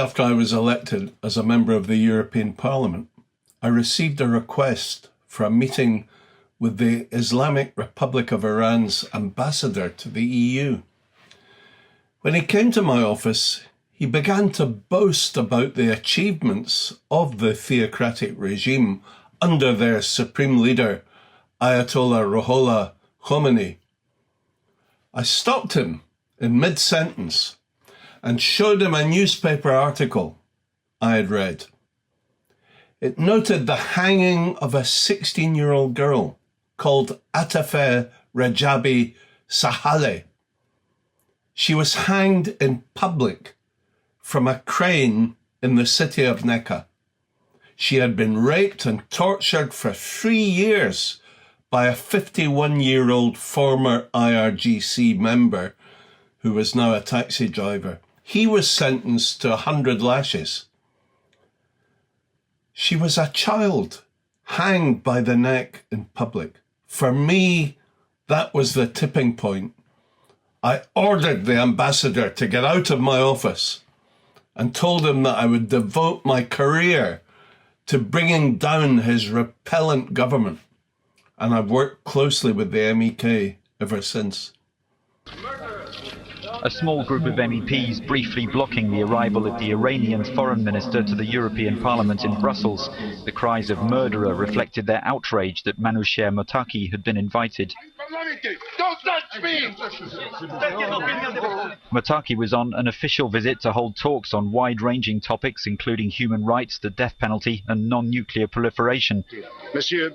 after I was elected as a member of the European Parliament, I received a request for a meeting with the Islamic Republic of Iran's ambassador to the EU. When he came to my office, he began to boast about the achievements of the theocratic regime under their supreme leader, Ayatollah Ruhollah Khomeini. I stopped him in mid-sentence and showed him a newspaper article I had read. It noted the hanging of a 16-year-old girl called Atafe Rajabi Sahale. She was hanged in public from a crane in the city of Nekka. She had been raped and tortured for 3 years by a 51-year-old former IRGC member who was now a taxi driver. He was sentenced to 100 lashes. She was a child hanged by the neck in public. For me, that was the tipping point. I ordered the ambassador to get out of my office and told him that I would devote my career to bringing down his repellent government. And I've worked closely with the MEK ever since. A small group of MEPs briefly blocking the arrival of the Iranian foreign minister to the European Parliament in Brussels. The cries of murderer reflected their outrage that Manouchehr Mottaki had been invited. Don't touch me! Mottaki was on an official visit to hold talks on wide-ranging topics including human rights, the death penalty and non-nuclear proliferation. Monsieur,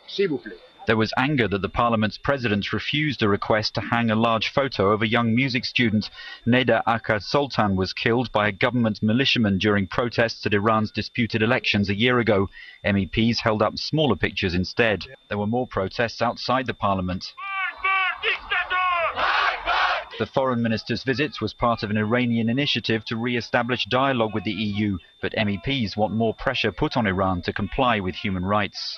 s'il vous plaît. There was anger that the Parliament's president refused a request to hang a large photo of a young music student. Neda Akka Sultan was killed by a government militiaman during protests at Iran's disputed elections a year ago. MEPs held up smaller pictures instead. There were more protests outside the Parliament. The foreign minister's visit was part of an Iranian initiative to re-establish dialogue with the EU, but MEPs want more pressure put on Iran to comply with human rights.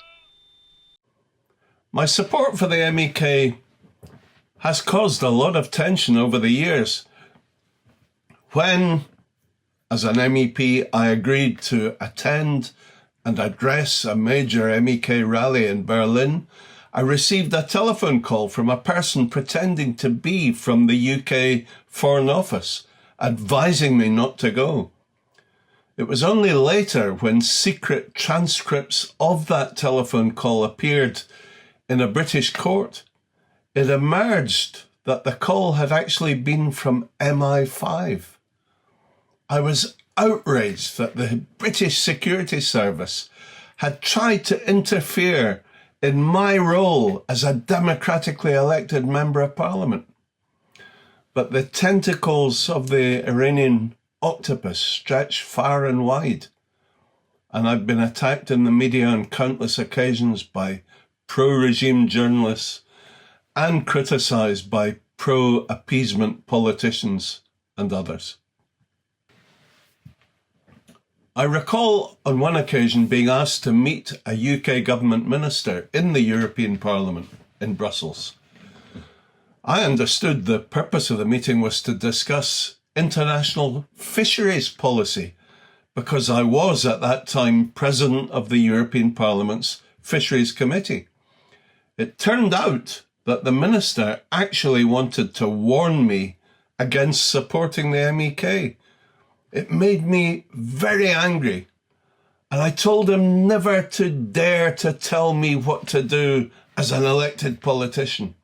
My support for the MEK has caused a lot of tension over the years. When, as an MEP, I agreed to attend and address a major MEK rally in Berlin, I received a telephone call from a person pretending to be from the UK Foreign Office, advising me not to go. It was only later, when secret transcripts of that telephone call appeared in a British court, it emerged that the call had actually been from MI5. I was outraged that the British Security Service had tried to interfere in my role as a democratically elected member of Parliament. But the tentacles of the Iranian octopus stretch far and wide, and I've been attacked in the media on countless occasions by pro-regime journalists and criticised by pro-appeasement politicians and others. I recall on one occasion being asked to meet a UK government minister in the European Parliament in Brussels. I understood the purpose of the meeting was to discuss international fisheries policy, because I was at that time president of the European Parliament's Fisheries Committee. It turned out that the minister actually wanted to warn me against supporting the MEK. It made me very angry, and I told him never to dare to tell me what to do as an elected politician.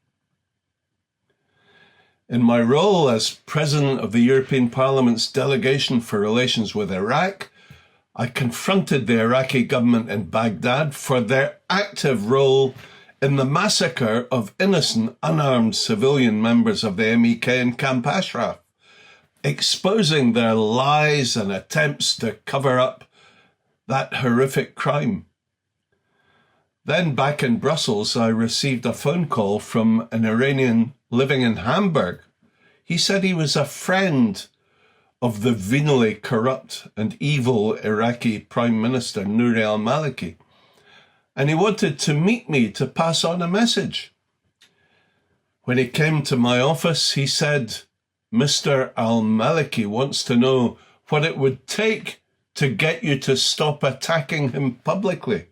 In my role as president of the European Parliament's delegation for relations with Iraq, I confronted the Iraqi government in Baghdad for their active role in the massacre of innocent, unarmed civilian members of the MEK in Camp Ashraf, exposing their lies and attempts to cover up that horrific crime. Then back in Brussels, I received a phone call from an Iranian living in Hamburg. He said he was a friend of the venally corrupt and evil Iraqi Prime Minister Nouri al-Maliki, and he wanted to meet me to pass on a message. When he came to my office, he said, "Mr. al-Maliki wants to know what it would take to get you to stop attacking him publicly.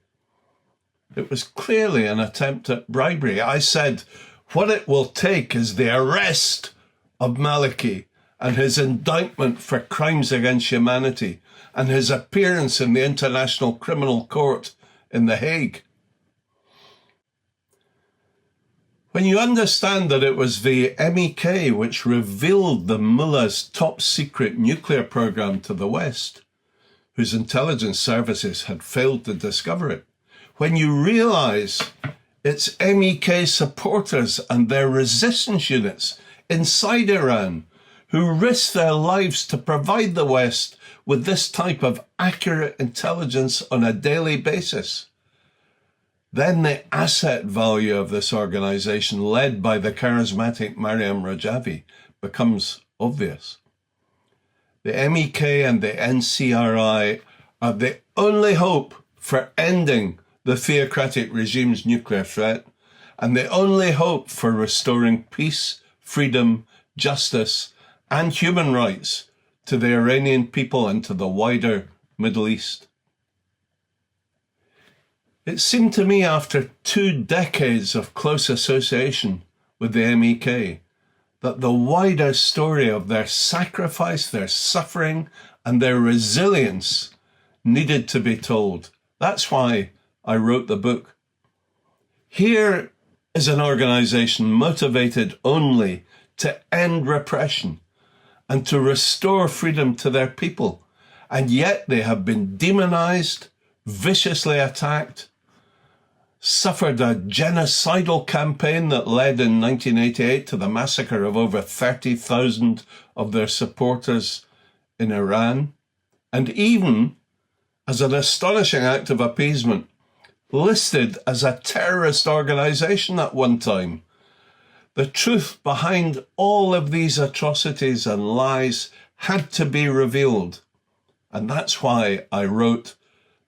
It was clearly an attempt at bribery. I said, what it will take is the arrest of Maliki and his indictment for crimes against humanity and his appearance in the International Criminal Court in The Hague. When you understand that it was the MEK which revealed the mullah's top secret nuclear program to the West, whose intelligence services had failed to discover it, when you realize it's MEK supporters and their resistance units inside Iran who risked their lives to provide the West with this type of accurate intelligence on a daily basis, then the asset value of this organization, led by the charismatic Maryam Rajavi, becomes obvious. The MEK and the NCRI are the only hope for ending the theocratic regime's nuclear threat, and the only hope for restoring peace, freedom, justice, and human rights to the Iranian people and to the wider Middle East. It seemed to me, after 2 decades of close association with the MEK, that the wider story of their sacrifice, their suffering, and their resilience needed to be told. That's why I wrote the book. Here is an organization motivated only to end repression and to restore freedom to their people, and yet they have been demonized, viciously attacked, suffered a genocidal campaign that led in 1988 to the massacre of over 30,000 of their supporters in Iran, and even, as an astonishing act of appeasement, listed as a terrorist organization at one time. The truth behind all of these atrocities and lies had to be revealed, and that's why I wrote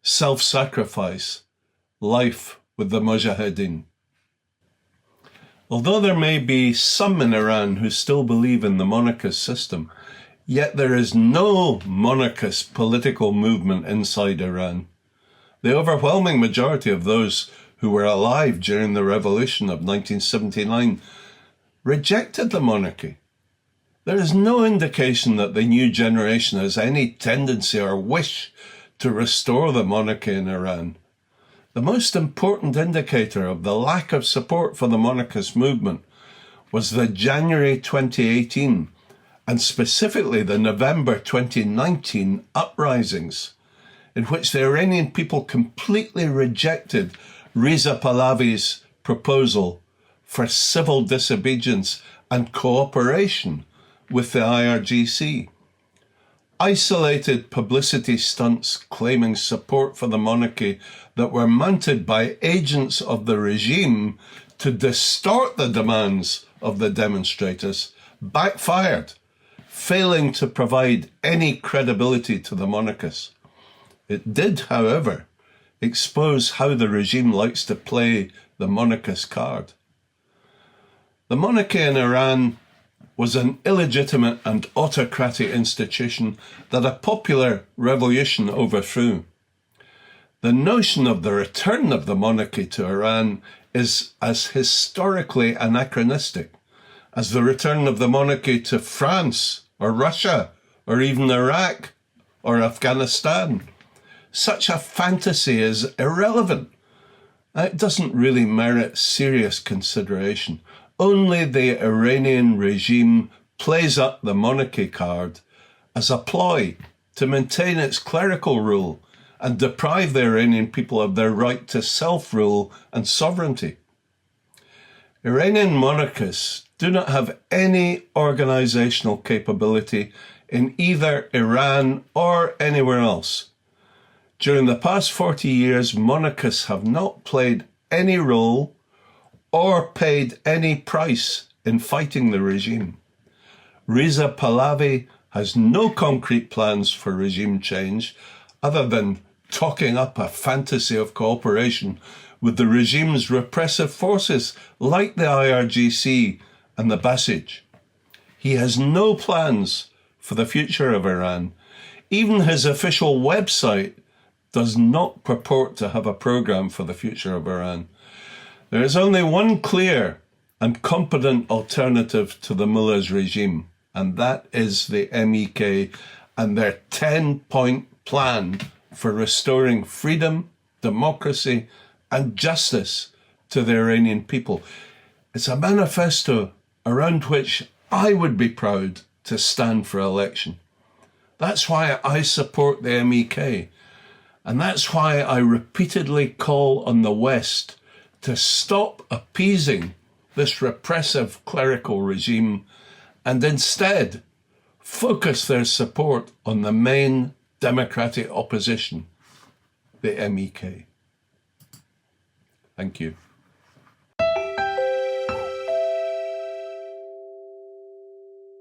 Self-Sacrifice, Life with the Mujahideen. Although there may be some in Iran who still believe in the monarchist system, yet there is no monarchist political movement inside Iran. The overwhelming majority of those who were alive during the revolution of 1979 rejected the monarchy. There is no indication that the new generation has any tendency or wish to restore the monarchy in Iran. The most important indicator of the lack of support for the monarchist movement was the January 2018 and specifically the November 2019 uprisings, in which the Iranian people completely rejected Reza Pahlavi's proposal for civil disobedience and cooperation with the IRGC. Isolated publicity stunts claiming support for the monarchy that were mounted by agents of the regime to distort the demands of the demonstrators backfired, failing to provide any credibility to the monarchists. It did, however, expose how the regime likes to play the monarchist card. The monarchy in Iran was an illegitimate and autocratic institution that a popular revolution overthrew. The notion of the return of the monarchy to Iran is as historically anachronistic as the return of the monarchy to France or Russia or even Iraq or Afghanistan. Such a fantasy is irrelevant. It doesn't really merit serious consideration. Only the Iranian regime plays up the monarchy card as a ploy to maintain its clerical rule and deprive the Iranian people of their right to self-rule and sovereignty. Iranian monarchists do not have any organizational capability in either Iran or anywhere else. During the past 40 years, monarchists have not played any role or paid any price in fighting the regime. Reza Pahlavi has no concrete plans for regime change other than talking up a fantasy of cooperation with the regime's repressive forces like the IRGC and the Basij. He has no plans for the future of Iran, Even his official website does not purport to have a program for the future of Iran. There is only one clear and competent alternative to the mullah's regime, and that is the MEK and their 10-point plan for restoring freedom, democracy, and justice to the Iranian people. It's a manifesto around which I would be proud to stand for election. That's why I support the MEK, and that's why I repeatedly call on the West to stop appeasing this repressive clerical regime and instead focus their support on the main democratic opposition, the MEK. Thank you.